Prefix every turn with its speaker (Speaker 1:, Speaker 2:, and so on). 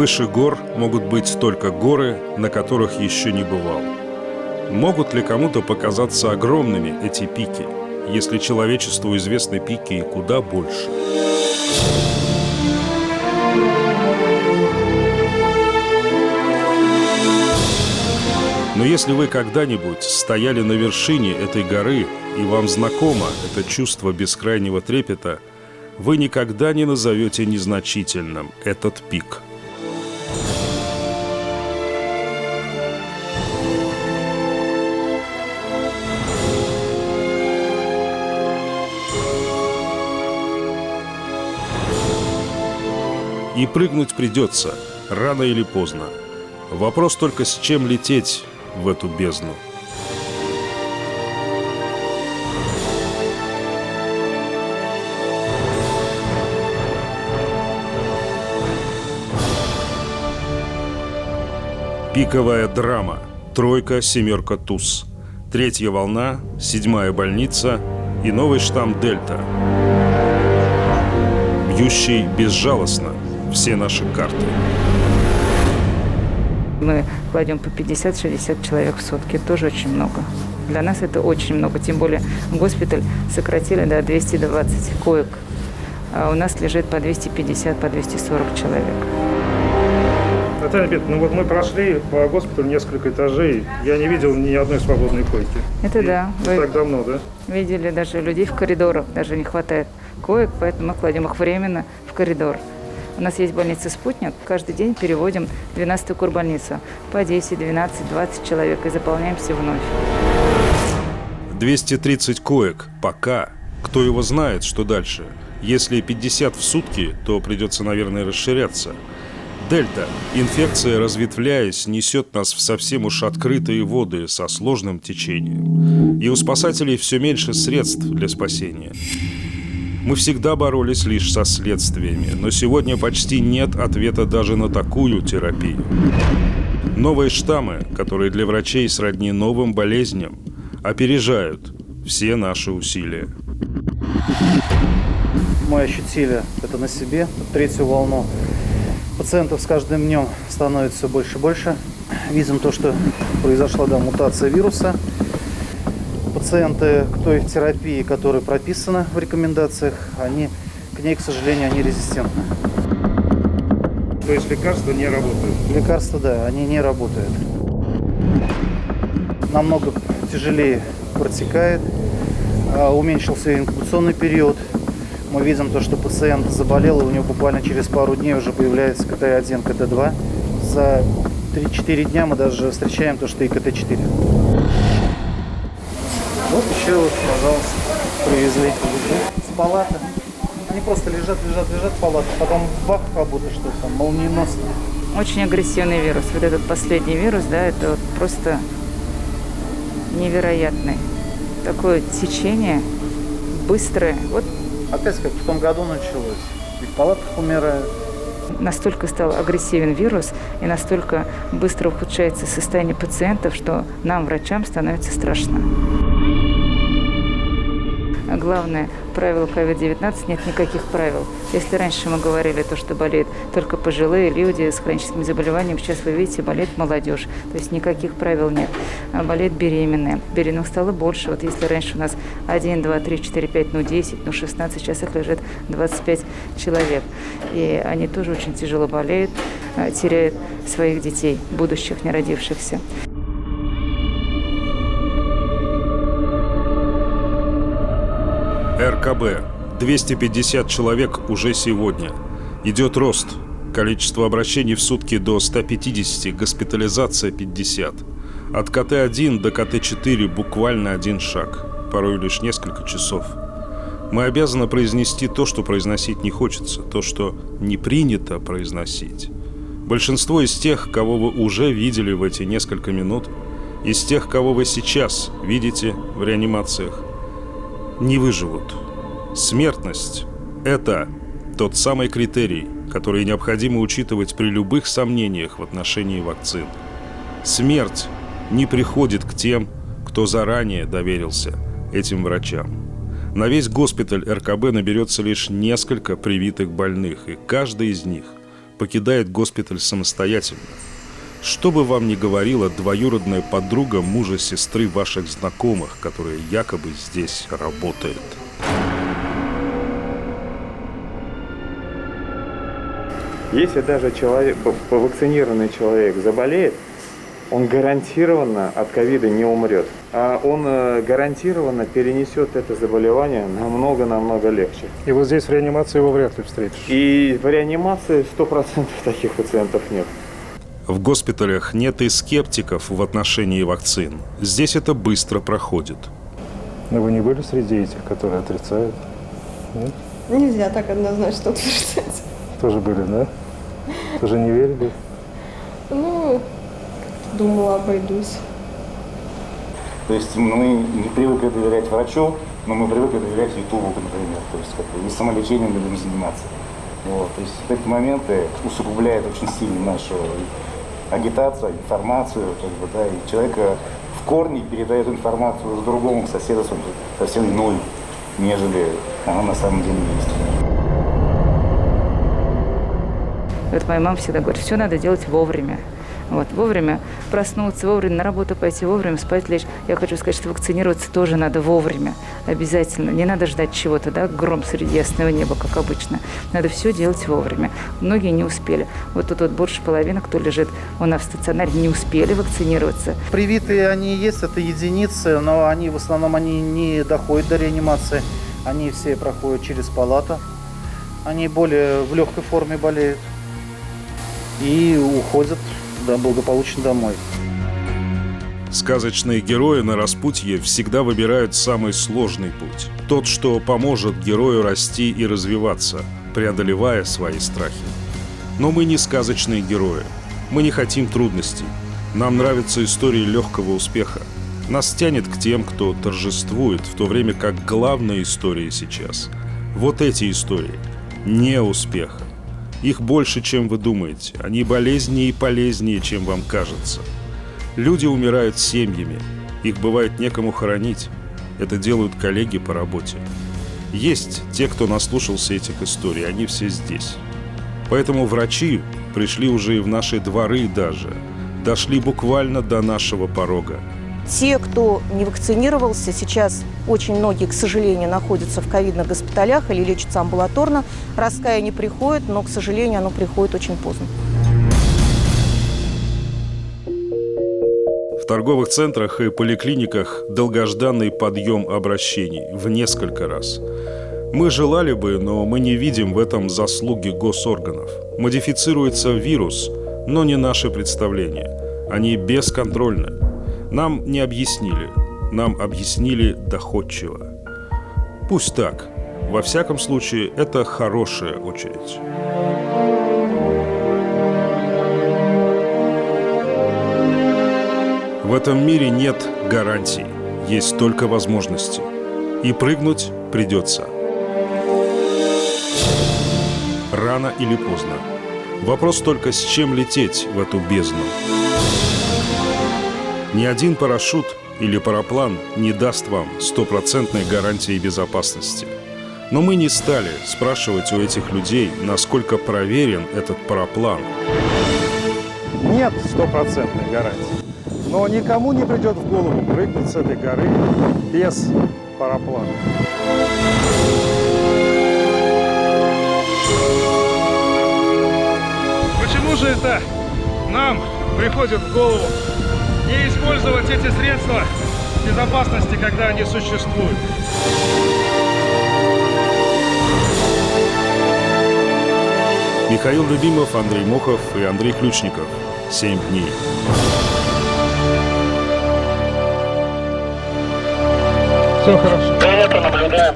Speaker 1: Выше гор могут быть только горы, на которых еще не бывал. Могут ли кому-то показаться огромными эти пики, если человечеству известны пики и куда больше? Но если вы когда-нибудь стояли на вершине этой горы, и вам знакомо это чувство бескрайнего трепета, вы никогда не назовете незначительным этот пик. И прыгнуть придется, рано или поздно. Вопрос только, с чем лететь в эту бездну. Пиковая драма. Тройка, семерка, туз. Третья волна, седьмая больница и новый штамм Дельта. Бьющий безжалостно все наши карты.
Speaker 2: Мы кладем по 50-60 человек в сутки. Тоже очень много. Для нас это очень много. Тем более госпиталь сократили до 220 коек. А у нас лежит по 250, по 240 человек.
Speaker 3: Наталья Петровна, вот мы прошли по госпиталю несколько этажей. Я не видел ни одной свободной койки.
Speaker 2: Это да.
Speaker 3: Не так давно, да?
Speaker 2: Видели даже людей в коридорах. Даже не хватает коек, поэтому мы кладем их временно в коридор. У нас есть больница «Спутник». Каждый день переводим в 12-ю курбольницу. По 10, 12, 20 человек и заполняемся вновь.
Speaker 1: 230 коек. Пока. Кто его знает, что дальше? Если 50 в сутки, то придется, наверное, расширяться. Дельта. Инфекция, разветвляясь, несет нас в совсем уж открытые воды со сложным течением. И у спасателей все меньше средств для спасения. Мы всегда боролись лишь со следствиями, но сегодня почти нет ответа даже на такую терапию. Новые штаммы, которые для врачей сродни новым болезням, опережают все наши усилия.
Speaker 4: Мы ощутили это на себе, третью волну. Пациентов с каждым днем становится все больше и больше. Видим то, что произошла мутация вируса. Пациенты к той терапии, которая прописана в рекомендациях, к ней, к сожалению, они резистентны.
Speaker 3: То есть лекарства не работают?
Speaker 4: Лекарства, да, они не работают. Намного тяжелее протекает, уменьшился инкубационный период. Мы видим то, что пациент заболел, и у него буквально через пару дней уже появляется КТ-1, КТ-2. За 3-4 дня мы даже встречаем то, что и КТ-4. Вот еще вот, пожалуйста, привезли с палаты. Они просто лежат в палатах, потом бах, как будто что-то там молниеносно.
Speaker 2: Очень агрессивный вирус. Вот этот последний вирус, да, это вот просто невероятный. Такое течение быстрое. Вот.
Speaker 4: Опять как в том году началось. И в палатах умирают.
Speaker 2: Настолько стал агрессивен вирус и настолько быстро ухудшается состояние пациентов, что нам, врачам, становится страшно. Главное правило COVID-19 – нет никаких правил. Если раньше мы говорили, то, что болеют только пожилые люди с хроническими заболеваниями, сейчас вы видите, болеет молодежь. То есть никаких правил нет. Болеют беременные. Беременных стало больше. Вот если раньше у нас 1, 2, 3, 4, 5, 10, 16, сейчас их лежит 25 человек. И они тоже очень тяжело болеют, теряют своих детей, будущих, не родившихся.
Speaker 1: РКБ. 250 человек уже сегодня. Идет рост. Количество обращений в сутки до 150, госпитализация 50. От КТ-1 до КТ-4 буквально один шаг. Порой лишь несколько часов. Мы обязаны произнести то, что произносить не хочется, то, что не принято произносить. Большинство из тех, кого вы уже видели в эти несколько минут, из тех, кого вы сейчас видите в реанимациях, не выживут. Смертность – это тот самый критерий, который необходимо учитывать при любых сомнениях в отношении вакцин. Смерть не приходит к тем, кто заранее доверился этим врачам. На весь госпиталь РКБ наберется лишь несколько привитых больных, и каждый из них покидает госпиталь самостоятельно. Что бы вам ни говорила двоюродная подруга мужа сестры ваших знакомых, которая якобы здесь работает.
Speaker 5: Если даже вакцинированный человек заболеет, он гарантированно от ковида не умрет. А он гарантированно перенесет это заболевание намного легче.
Speaker 3: И вот здесь в реанимации его вряд ли встретишь.
Speaker 5: И в реанимации 100% таких пациентов нет.
Speaker 1: В госпиталях нет и скептиков в отношении вакцин. Здесь это быстро проходит.
Speaker 3: Но вы не были среди этих, которые отрицают? Нет?
Speaker 6: Нельзя так однозначно утверждать.
Speaker 3: Тоже были, да? Тоже не верили?
Speaker 6: Ну, думала, обойдусь.
Speaker 7: То есть мы не привыкли доверять врачу, но мы привыкли доверять Ютубу, например. То есть и самолечением будем заниматься. Вот. То есть эти моменты усугубляют очень сильно нашу агитацию, информацию, да, и человек в корне передает информацию другому, к соседу совсем иной, нежели она на самом деле есть.
Speaker 2: Вот моя мама всегда говорит, все надо делать вовремя. Вот, вовремя проснуться, вовремя на работу пойти, вовремя спать лечь. Я хочу сказать, что вакцинироваться тоже надо вовремя, обязательно. Не надо ждать чего-то, да, гром среди ясного неба, как обычно. Надо все делать вовремя. Многие не успели. Вот тут вот больше половины, кто лежит у нас в стационаре, не успели вакцинироваться.
Speaker 4: Привитые они есть, это единицы, но они в основном не доходят до реанимации. Они все проходят через палату. Они более в легкой форме болеют и уходят благополучно домой.
Speaker 1: Сказочные герои на распутье всегда выбирают самый сложный путь. Тот, что поможет герою расти и развиваться, преодолевая свои страхи. Но мы не сказочные герои. Мы не хотим трудностей. Нам нравятся истории легкого успеха. Нас тянет к тем, кто торжествует, в то время как главная история сейчас — вот эти истории, не успеха. Их больше, чем вы думаете. Они болезненнее и полезнее, чем вам кажется. Люди умирают семьями. Их бывает некому хоронить. Это делают коллеги по работе. Есть те, кто наслушался этих историй. Они все здесь. Поэтому врачи пришли уже и в наши дворы даже. Дошли буквально до нашего порога.
Speaker 8: Те, кто не вакцинировался, сейчас очень многие, к сожалению, находятся в ковидных госпиталях или лечатся амбулаторно. Раскаяние приходит, но, к сожалению, оно приходит очень поздно.
Speaker 1: В торговых центрах и поликлиниках долгожданный подъем обращений в несколько раз. Мы желали бы, но мы не видим в этом заслуги госорганов. Модифицируется вирус, но не наши представления. Они бесконтрольны. Нам не объяснили. Нам объяснили доходчиво. Пусть так. Во всяком случае, это хорошая очередь. В этом мире нет гарантий. Есть только возможности. И прыгнуть придется. Рано или поздно. Вопрос только, с чем лететь в эту бездну. Ни один парашют или параплан не даст вам стопроцентной гарантии безопасности. Но мы не стали спрашивать у этих людей, насколько проверен этот параплан.
Speaker 3: Нет стопроцентной гарантии. Но никому не придет в голову прыгнуть с этой горы без параплана.
Speaker 9: Почему же это нам приходит в голову не использовать эти средства безопасности, когда они существуют?
Speaker 1: Михаил Любимов, Андрей Мохов и Андрей Ключников. 7 дней.
Speaker 9: Все хорошо.
Speaker 10: Да, это наблюдаем.